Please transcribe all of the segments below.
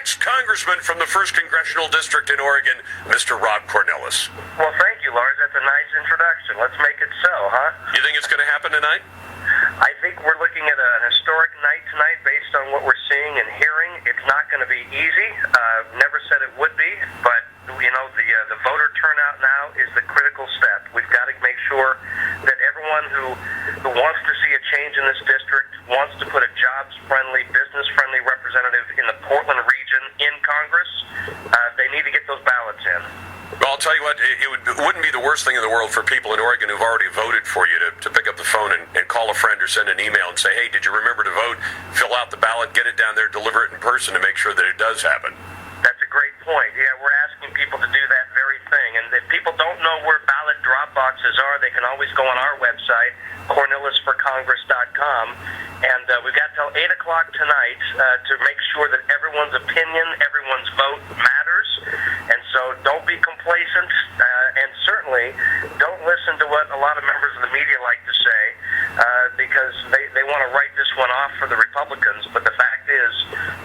next congressman from the 1st Congressional District in Oregon, Mr. Rob Cornilles. Well, thank you, Lars. That's a nice introduction. Let's make it so, huh? You think it's going to happen tonight? I think we're looking at an historic night tonight based on what we're seeing and hearing. It's not going to be easy. Never said it would be, but the voter turnout now is the critical step. We've got to make sure that everyone who wants to see a change in this district, wants to put a jobs-friendly, business-friendly representative in the Portland region in Congress, they need to get those ballots in. Well, I'll tell you what, it wouldn't be the worst thing in the world for people in Oregon who've already voted for you to pick up the phone and call a friend or send an email and say, hey, did you remember to vote? Fill out the ballot, get it down there, deliver it in person to make sure that it does happen. That's a great point. Yeah, we're asking people to do that very thing. And if people don't know where ballot drop boxes are, they can always go on our website, cornillesforcongress.com. And we've got till 8 o'clock tonight to make sure that everyone's opinion, everyone's vote matters. And so don't be complacent, and certainly don't listen to what a lot of members of the media like to say, because they want to write this one off for the Republicans. But the fact is,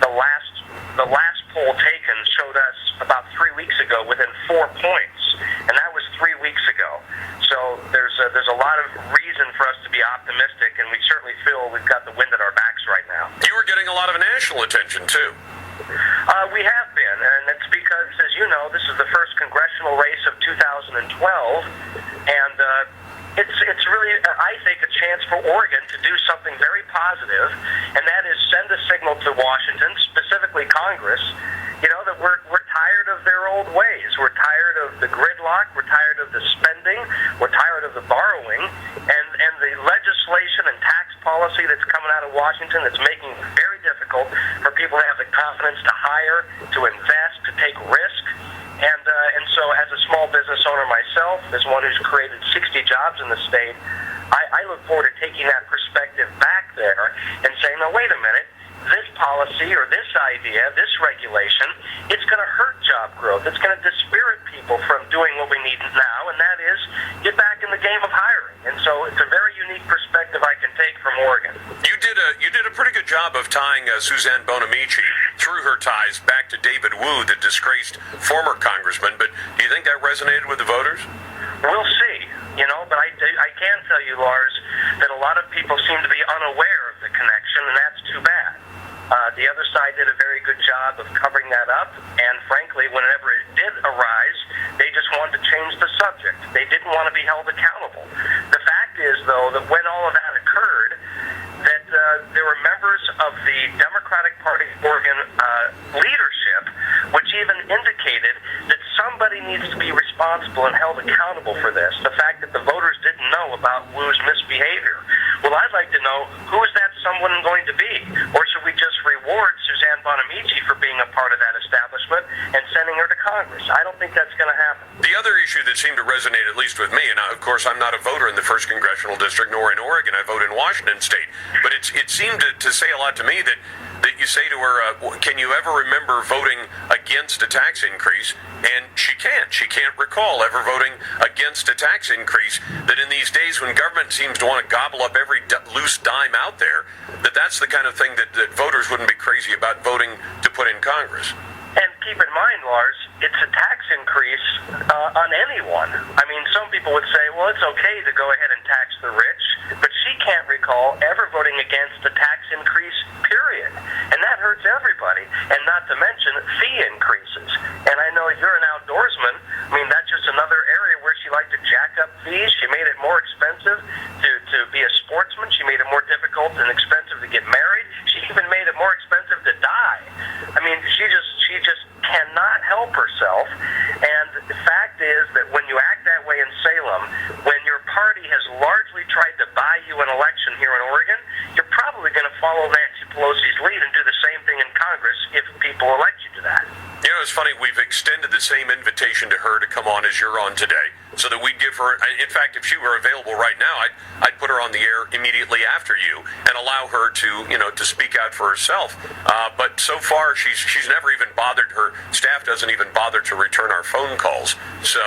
the last poll taken showed us about 3 weeks ago within 4 points, and that was 3 weeks ago. So there's a lot of reason for us to be optimistic, and we certainly feel we've got the wind at our backs right now. You were getting a lot of national attention, too. We have been, and it's because, as you know, this is the first congressional race of 2012, and it's really, I think, a chance for Oregon to do something very positive, and that is send a signal to Washington, specifically Congress, that we're tired of their old ways. We're tired of the gridlock. We're tired of the spending. We're tired of the borrowing, and the legislation and tax policy that's coming out of Washington that's making it very difficult for people to have the confidence to hire, to invest, to take risk. And so as a small business owner myself, as one who's created 60 jobs in the state, I look forward to taking that perspective back there and saying, now, wait a minute, this policy or this idea, this regulation, it's going to hurt job growth. It's going to dispirit people from doing what we need now, and that is get back in the game of hiring. And so it's a very unique perspective I can take from Oregon. You did a pretty good job of tying Suzanne Bonamici through her ties back to David Wu, the disgraced former congressman. But do you think that resonated with the voters? We'll see. But I can tell you, Lars, that a lot of people seem to be unaware of the connection, and that's too bad. The other side did a very good job of covering that up, and frankly, whenever it did arise, they just wanted to change the subject. They didn't want to be held accountable. The fact is, though, that when all of that occurred, that there were members of the Democratic Party Oregon leadership which even indicated that somebody needs to be responsible and held accountable for this. The fact that the voters didn't know about Wu's misbehavior. Well, I'd like to know, who is that someone going to be? Or should we just reward Suzanne Bonamici for being a part of that establishment and sending her to Congress? I don't think that's going to happen. The other issue that seemed to resonate, at least with me, and of course I'm not a voter in the 1st Congressional District nor in Oregon, I vote in Washington State, but it seemed to say a lot to me that you say to her, can you ever remember voting against a tax increase? And she can't. She can't recall ever voting against a tax increase. That in these days when government seems to want to gobble up every loose dime out there, that's the kind of thing that voters wouldn't be crazy about voting to put in Congress. And keep in mind, Lars, it's a tax increase on anyone. I mean, some people would say, well, it's okay to go ahead and tax the rich, but she can't recall ever voting against a tax increase, period. And that hurts everybody, and not to mention fee increases. And I know you're an outdoorsman. I mean, that's just another area where she liked to jack up fees. She made it more expensive to be a sportsman. She made it more difficult and expensive to get married. She even made it more expensive to die. I mean, she just cannot help herself. And the fact is that when you act that way in Salem, when your party has largely tried to buy you an election here in Oregon, you're probably going to follow Nancy Pelosi's lead and do the same thing in Congress if people elect you to that. It's funny, we've extended the same invitation to her to come on as you're on today. so that we'd give her. In fact, if she were available right now, I'd put her on the air immediately after you and allow her to speak out for herself. But so far, she's never even bothered. Her staff doesn't even bother to return our phone calls. So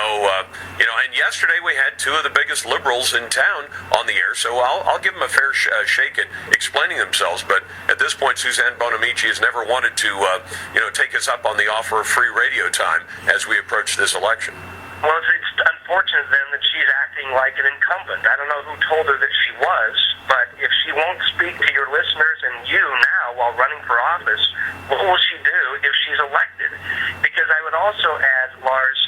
and yesterday we had two of the biggest liberals in town on the air. So I'll give them a fair shake at explaining themselves. But at this point, Suzanne Bonamici has never wanted to take us up on the offer of free radio time as we approach this election. Well, it's unfortunate then that she's acting like an incumbent. I don't know who told her that she was, but if she won't speak to your listeners and you now while running for office, what will she do if she's elected? Because I would also add, Lars,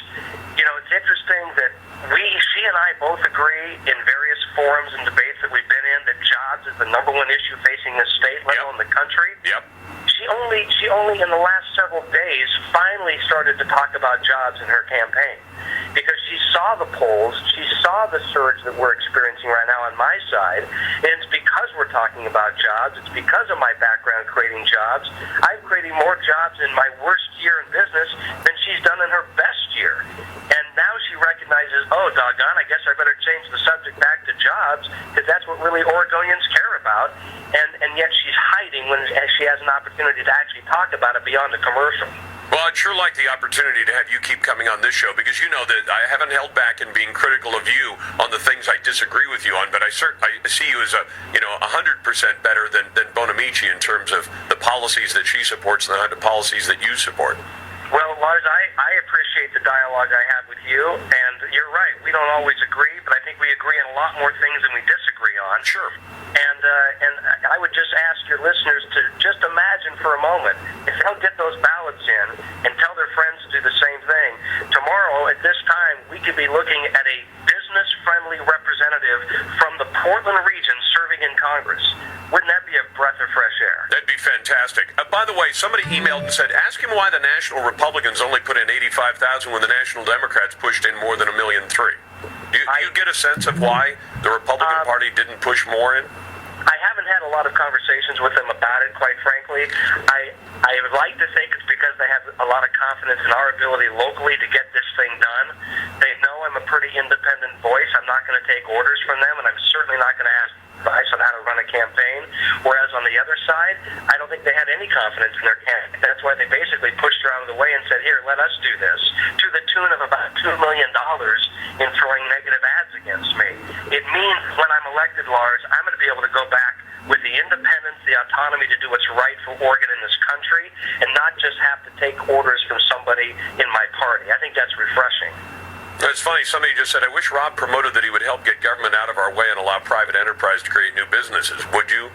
it's interesting that she and I both agree in various forums and debates that we've been in that jobs is the number one issue facing this state, let alone the country. Yep. She only in the last several days finally started to talk about jobs in her campaign because she saw the polls, she saw the surge that we're experiencing right now on my side, and it's because we're talking about jobs, it's because of my background creating jobs. I'm creating more jobs in my worst year in business than she's done in her best year. And now she recognizes, oh, doggone, I guess I better change the subject back to jobs because that's what really Oregonians care about. And yet she's hiding when she has an opportunity to actually talk about it beyond a commercial. Well, I'd sure like the opportunity to have you keep coming on this show because you know that I haven't held back in being critical of you on the things I disagree with you on, but I see you as 100% better than Bonamici in terms of the policies that she supports and the policies that you support. Well, Lars, I appreciate the dialogue I have with you, and you're right. We don't always agree, but I think we agree on a lot more things than we disagree on. Sure. And I would just ask your listeners to just imagine for a moment, if they'll get those ballots in and tell their friends to do the same thing, tomorrow at this time we could be looking at a business-friendly representative from the Portland region serving in Congress. Wouldn't that be a breath of fresh air? That'd be fantastic. By the way, somebody emailed and said, ask him why the National Republicans only put in 85,000 when the National Democrats pushed in more than 1.3 million. Do you get a sense of why the Republican Party didn't push more in? I haven't had a lot of conversations with them about it, quite frankly. I would like to think it's because they have a lot of confidence in our ability locally to get this thing done. They know I'm a pretty independent voice. I'm not going to take orders from them, and I'm certainly not going to ask advice on how to run a campaign. Whereas on the other side, I don't think they had any confidence in their campaign. That's why they basically pushed her out of the way and said, here, let us do this, to the tune of about $2 million in throwing negative ads against me. It means when I'm elected, Lars, I'm going to be able to go back with the independence, the autonomy to do what's right for Oregon in this country, and not just have to take orders from somebody in my party. I think that's refreshing. It's funny, somebody just said, I wish Rob promoted that he would help get government out of our way and allow private enterprise to create new businesses. Would you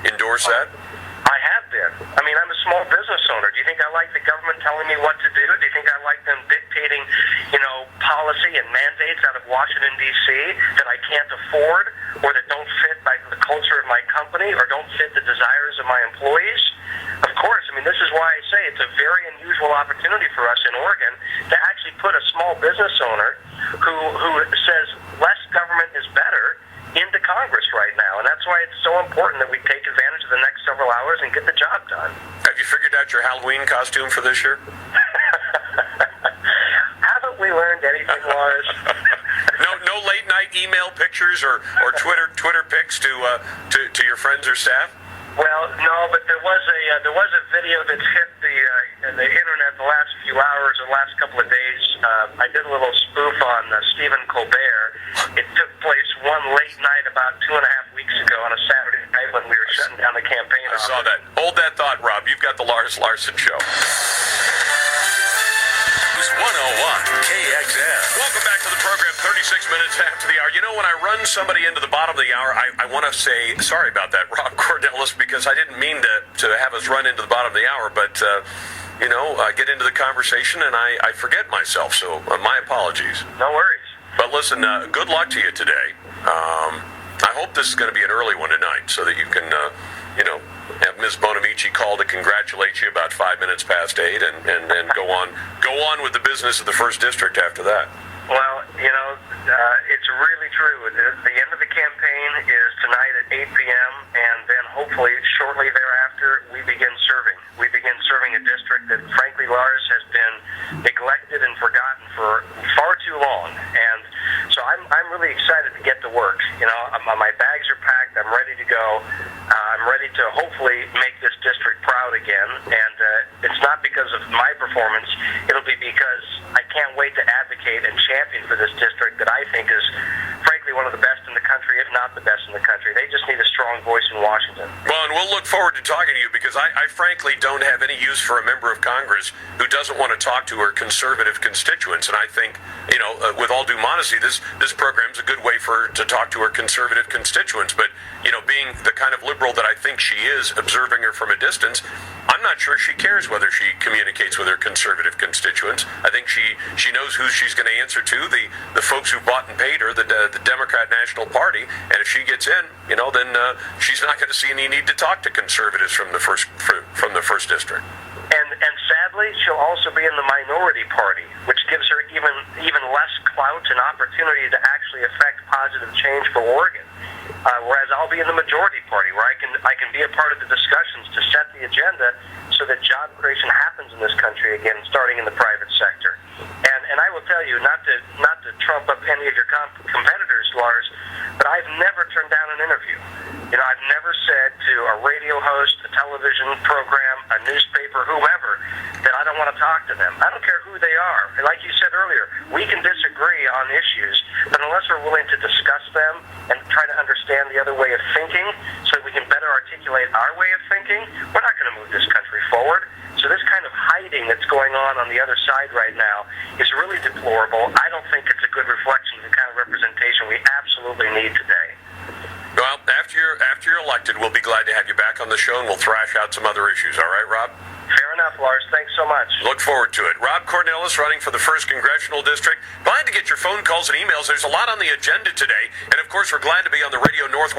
endorse that? I have been. I mean, I'm a small business owner. Do you think I like the government telling me what to do? Do you think I like them dictating, policy and mandates out of Washington, D.C. that I can't afford or that don't fit the culture of my company or don't fit the desires of my employees? Of course. I mean, this is why I say it's a very unusual opportunity for us in Oregon to actually put a small business owner who says less government is better into Congress right now. And that's why it's so important that we take advantage of the next several hours and get the job done. Have you figured out your Halloween costume for this year? Haven't we learned anything, Lars? No late night email pictures or Twitter pics to your friends or staff? Well, no, but there was a video that's hit the internet the last few hours or last couple of days. I did a little spoof on Stephen Colbert. It took place one late night about 2.5 weeks ago on a Saturday night when we were shutting down the campaign office. I saw that. Hold that thought, Rob. You've got the Lars Larson Show. 101 KXL. Welcome back to the program, 36 minutes after the hour. When I run somebody into the bottom of the hour, I want to say sorry about that, Rob Cornilles, because I didn't mean to have us run into the bottom of the hour, but, I get into the conversation and I forget myself, so my apologies. No worries. But listen, good luck to you today. I hope this is going to be an early one tonight so that you can, have Ms. Bonamici call to congratulate you about 5 minutes past 8 and go on with the business of the 1st District after that. Well, it's really true. The end of the campaign is tonight at 8 p.m., and then hopefully shortly thereafter we begin serving. We begin serving a district that, frankly, Lars, has been neglected and forgotten for far too long. And really excited to get to work. You know, my bags are packed. I'm ready to go. I'm ready to hopefully make this district proud again. And it's not because of my performance. It'll be because I can't wait to advocate and champion for this district that I think is, frankly, one of the best in the country, if not the best in the country. They just need a strong voice in Washington. Well, and we'll look forward to talking to you because I frankly don't have any use for a member of Congress who doesn't want to talk to her conservative constituents. And I think, you know, with all due modesty, this program's a good way for her to talk to her conservative constituents. But, you know, being the kind of liberal that I think she is, observing her from a distance, I'm not sure she cares whether she communicates with her conservative constituents. I think she knows who she's going to answer to, the folks who bought and paid her, the Democrat National Party. And if she gets in, you know, then she's not going to see any need to talk to conservatives from the first district. And sadly, she'll also be in the minority party, which gives her even less clout and opportunity to actually affect positive change for Oregon. Whereas I'll be in the majority party, where I can be a part of the discussions to set the agenda so that job creation happens in this country again, starting in the private sector. And I will tell you, not to trump up any of your competitors, Lars, but I've never turned down an interview. You know, I've never said to a radio host, a television program, a newspaper, whoever, that I don't want to talk to them. I don't care who they are. And like you said earlier, we can disagree on issues, but unless we're willing to discuss them and try to understand the other way of thinking so that we can better articulate our way of thinking, we're not going to move this country forward. So this kind of hiding that's going on the other side right now is really deplorable. I don't think it's a good reflection of the kind of representation we absolutely need today. Well, after you're elected, we'll be glad to have you back on the show, and we'll thrash out some other issues. All right, Rob? Fair enough, Lars. Thanks so much. Look forward to it. Rob Cornilles, running for the 1st Congressional District. Glad to get your phone calls and emails. There's a lot on the agenda today. And, of course, we're glad to be on the Radio North.